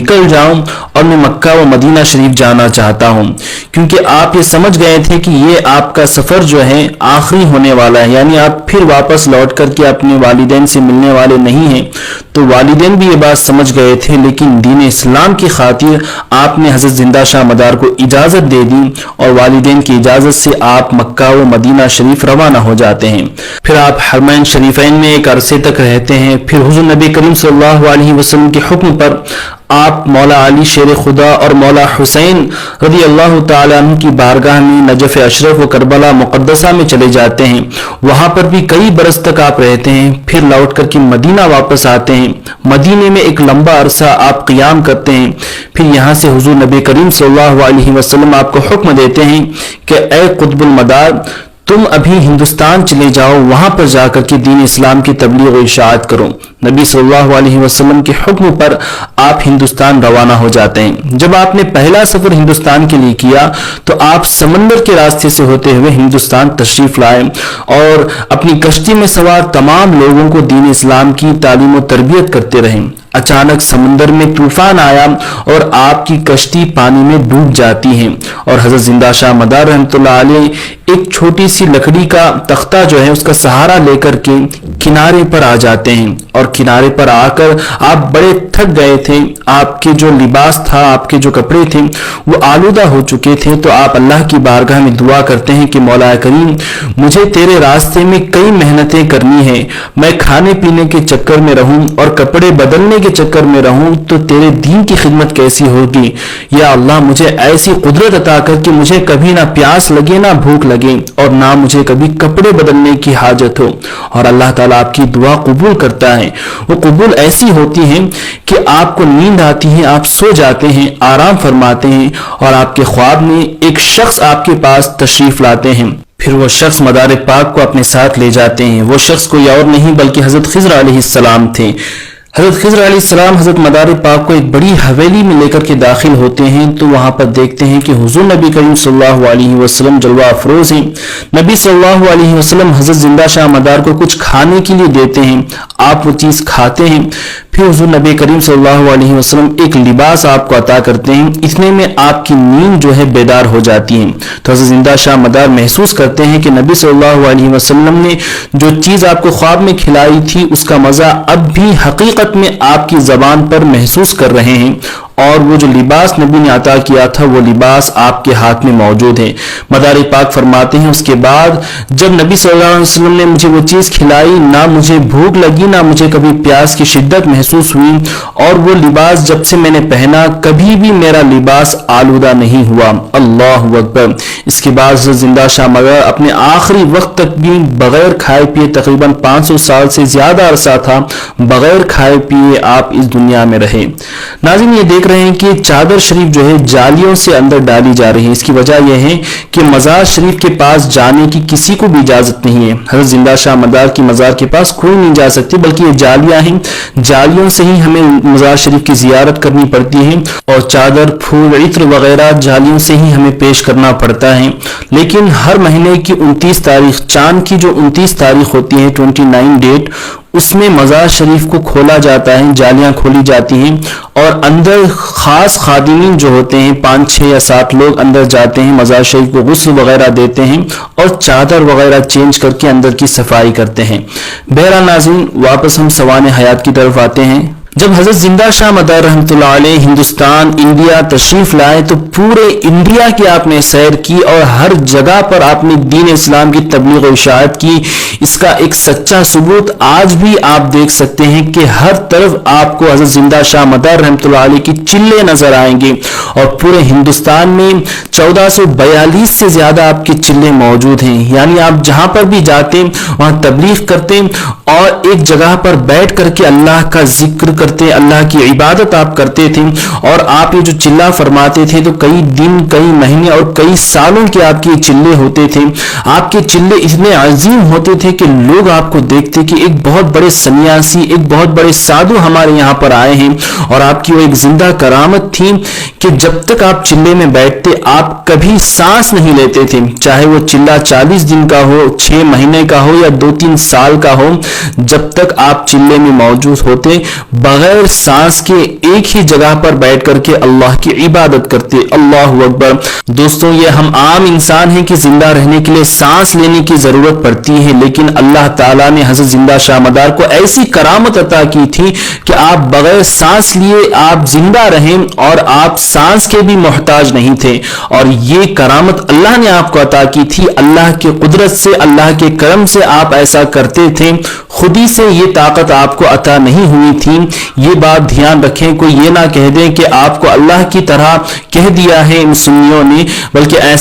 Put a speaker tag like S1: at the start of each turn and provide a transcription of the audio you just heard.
S1: نکل جاؤں اور میں مکہ و مدینہ شریف جانا چاہتا ہوں، کیونکہ آپ یہ سمجھ گئے تھے کہ یہ آپ کا سفر جو ہے آخری ہونے والا ہے، یعنی آپ پھر واپس لوٹ کر کے اپنے والدین سے ملنے والے نہیں ہیں۔ تو والدین بھی یہ بات سمجھ گئے تھے، لیکن دین اسلام کی خاطر آپ نے حضرت زندہ شاہ مدار کو اجازت دے دی اور والدین کی اجازت سے آپ مکہ و مدینہ شریف روانہ ہو جاتے ہیں۔ پھر آپ حرمین شریفین میں ایک عرصے تک رہتے ہیں۔ پھر حضور نبی کریم صلی اللہ علیہ وسلم کے حکم پر آپ مولا علی شیر خدا اور مولا حسین رضی اللہ تعالیٰ عنہ کی بارگاہ میں نجف اشرف و کربلا مقدسہ میں چلے جاتے ہیں۔ وہاں پر بھی کئی برس تک آپ رہتے ہیں، پھر لوٹ کر کے مدینہ واپس آتے ہیں۔ مدینے میں ایک لمبا عرصہ آپ قیام کرتے ہیں۔ پھر یہاں سے حضور نبی کریم صلی اللہ علیہ وسلم آپ کو حکم دیتے ہیں کہ اے قطب المدار، تم ابھی ہندوستان چلے جاؤ، وہاں پر جا کر کے دین اسلام کی تبلیغ و اشاعت کرو۔ نبی صلی اللہ علیہ وسلم کے حکم پر آپ ہندوستان روانہ ہو جاتے ہیں۔ جب آپ نے پہلا سفر ہندوستان کے لیے کیا تو آپ سمندر کے راستے سے ہوتے ہوئے ہندوستان تشریف لائے اور اپنی کشتی میں سوار تمام لوگوں کو دین اسلام کی تعلیم و تربیت کرتے رہے۔ اچانک سمندر میں طوفان آیا اور آپ کی کشتی پانی میں ڈوب جاتی ہے اور حضرت زندہ شاہ مدار رحمۃ اللہ علیہ ایک چھوٹی سی لکڑی کا تختہ جو ہے اس کا سہارا لے کر کے کنارے پر آ جاتے ہیں، اور کنارے پر آ کر آپ بڑے تھک گئے تھے، آپ کے جو لباس تھا، آپ کے جو کپڑے تھے وہ آلودہ ہو چکے تھے۔ تو آپ اللہ کی بارگاہ میں دعا کرتے ہیں کہ مولا کریم، مجھے تیرے راستے میں کئی محنتیں کرنی ہیں، میں کھانے پینے کے چکر میں رہوں اور کپڑے بدلنے کے چکر میں رہوں تو تیرے دین کی خدمت کیسی ہوگی؟ یا اللہ مجھے ایسی قدرت عطا کر کہ مجھے کبھی نہ پیاس لگے نہ بھوک لگے اور نہ مجھے کبھی کپڑے بدلنے کی حاجت ہو۔ اور اللہ تعالیٰ آپ کی دعا قبول کرتا ہے۔ وہ قبول ایسی ہوتی ہے کہ آپ کو نیند آتی ہے، آپ سو جاتے ہیں، آرام فرماتے ہیں اور آپ کے خواب میں ایک شخص آپ کے پاس تشریف لاتے ہیں۔ پھر وہ شخص مدار پاک کو اپنے ساتھ لے جاتے ہیں۔ وہ شخص کوئی اور نہیں بلکہ حضرت خضر علیہ السلام تھے۔ حضرت خضر علیہ السلام حضرت مدار پاک کو ایک بڑی حویلی میں لے کر کے داخل ہوتے ہیں تو وہاں پر دیکھتے ہیں کہ حضور نبی کریم صلی اللہ علیہ وسلم جلوہ افروز ہیں۔ نبی صلی اللہ علیہ وسلم حضرت زندہ شاہ مدار کو کچھ کھانے کے لیے دیتے ہیں، آپ وہ چیز کھاتے ہیں۔ پھر حضور نبی کریم صلی اللہ علیہ وسلم ایک لباس آپ کو عطا کرتے ہیں، اتنے میں آپ کی نیند جو ہے بیدار ہو جاتی ہے۔ تو حضرت زندہ شاہ مدار محسوس کرتے ہیں کہ نبی صلی اللہ علیہ وسلم نے جو چیز آپ کو خواب میں کھلائی تھی اس کا مزہ اب بھی حقیقت میں آپ کی زبان پر محسوس کر رہے ہیں، اور وہ جو لباس نبی نے عطا کیا تھا وہ لباس آپ کے ہاتھ میں موجود ہے۔ مدار پاک فرماتے ہیں اس کے بعد جب نبی صلی اللہ علیہ وسلم نے مجھے وہ چیز کھلائی، نہ مجھے بھوک لگی نہ مجھے کبھی پیاس کی شدت محسوس ہوئی، اور وہ لباس جب سے میں نے پہنا کبھی بھی میرا لباس آلودہ نہیں ہوا۔ اللہ اکبر۔ اس کے بعد زندہ شاہ مدار اپنے آخری وقت تک بھی بغیر کھائے پیے، تقریباً 500 سال سے زیادہ عرصہ تھا بغیر کھائے پیے آپ اس دنیا میں رہے۔ ناظرین یہ دیکھ رہے ہیں کہ چادر شریف جو ہے جالیوں سے اندر ڈالی جا رہی ہے۔ اس کی وجہ یہ ہے کہ مزار شریف کے پاس جانے کی کسی کو بھی اجازت نہیں ہے۔ حضرت زندہ شاہ مدار کی مزار کے پاس کوئی نہیں جا سکتی، بلکہ یہ جالیاں ہیں، جالیوں سے ہی ہمیں مزار شریف کی زیارت کرنی پڑتی ہے، اور چادر، پھول، عطر وغیرہ جالیوں سے ہی ہمیں پیش کرنا پڑتا ہے۔ لیکن ہر مہینے کی 29 تاریخ، چاند کی جو 29 تاریخ ہوتی ہے، 29 ڈیٹ، اس میں مزار شریف کو کھولا جاتا ہے، جالیاں کھولی جاتی ہیں اور اندر خاص خادمین جو ہوتے ہیں 5، 6 یا 7 لوگ اندر جاتے ہیں، مزار شریف کو غسل وغیرہ دیتے ہیں اور چادر وغیرہ چینج کر کے اندر کی صفائی کرتے ہیں۔ بہرحال ناظرین واپس ہم سوانح حیات کی طرف آتے ہیں۔ جب حضرت زندہ شاہ مدار رحمۃ اللہ علیہ ہندوستان، انڈیا تشریف لائے تو پورے انڈیا کی آپ نے سیر کی اور ہر جگہ پر آپ نے دین اسلام کی تبلیغ و اشاعت کی۔ اس کا ایک سچا ثبوت آج بھی آپ دیکھ سکتے ہیں کہ ہر طرف آپ کو حضرت زندہ شاہ مدار رحمۃ اللہ علیہ کی چلے نظر آئیں گے، اور پورے ہندوستان میں 1442 سے زیادہ آپ کے چلے موجود ہیں۔ یعنی آپ جہاں پر بھی جاتے وہاں تبلیغ کرتے اور ایک جگہ پر بیٹھ کر کے اللہ کا ذکر کرتے، اللہ کی عبادت آپ کرتے تھے، اور آپ یہ جو چلہ فرماتے تھے تو کئی دن، کئی مہینے اور کئی سالوں کے آپ کے چلے ہوتے تھے۔ آپ کے چلے اتنے عظیم ہوتے تھے کہ لوگ آپ کو دیکھتے کہ ایک بہت بڑے سنیاسی، ایک بہت بڑے سادھو ہمارے یہاں پر آئے ہیں، اور آپ کی وہ ایک زندہ کرامت تھی کہ جب تک آپ چلے میں بیٹھتے آپ کبھی سانس نہیں لیتے تھے، چاہے وہ چلہ 40 دن کا ہو، 6 مہینے کا ہو یا 2-3 سال کا ہو، جب تک آپ چلے میں موجود ہوتے بغیر سانس کے ایک ہی جگہ پر بیٹھ کر کے اللہ کی عبادت کرتے. اللہ اکبر. دوستوں یہ ہم عام انسان ہیں کہ زندہ رہنے کے لیے سانس لینے کی ضرورت پڑتی ہے، لیکن اللہ تعالیٰ نے حضرت زندہ شاہ مدار کو ایسی کرامت عطا کی تھی کہ آپ بغیر سانس لیے آپ زندہ رہیں اور آپ سانس کے بھی محتاج نہیں تھے. اور یہ کرامت اللہ نے آپ کو عطا کی تھی. اللہ کی قدرت سے، اللہ کے کرم سے آپ ایسا کرتے تھے. خود ہی سے یہ طاقت آپ کو عطا نہیں ہوئی تھی. یہ بات دھیان رکھیں، کوئی یہ نہ کہہ دے کہ آپ کو اللہ کی طرح کہہ دیا ہے ان سنیوں نے، بلکہ ایسا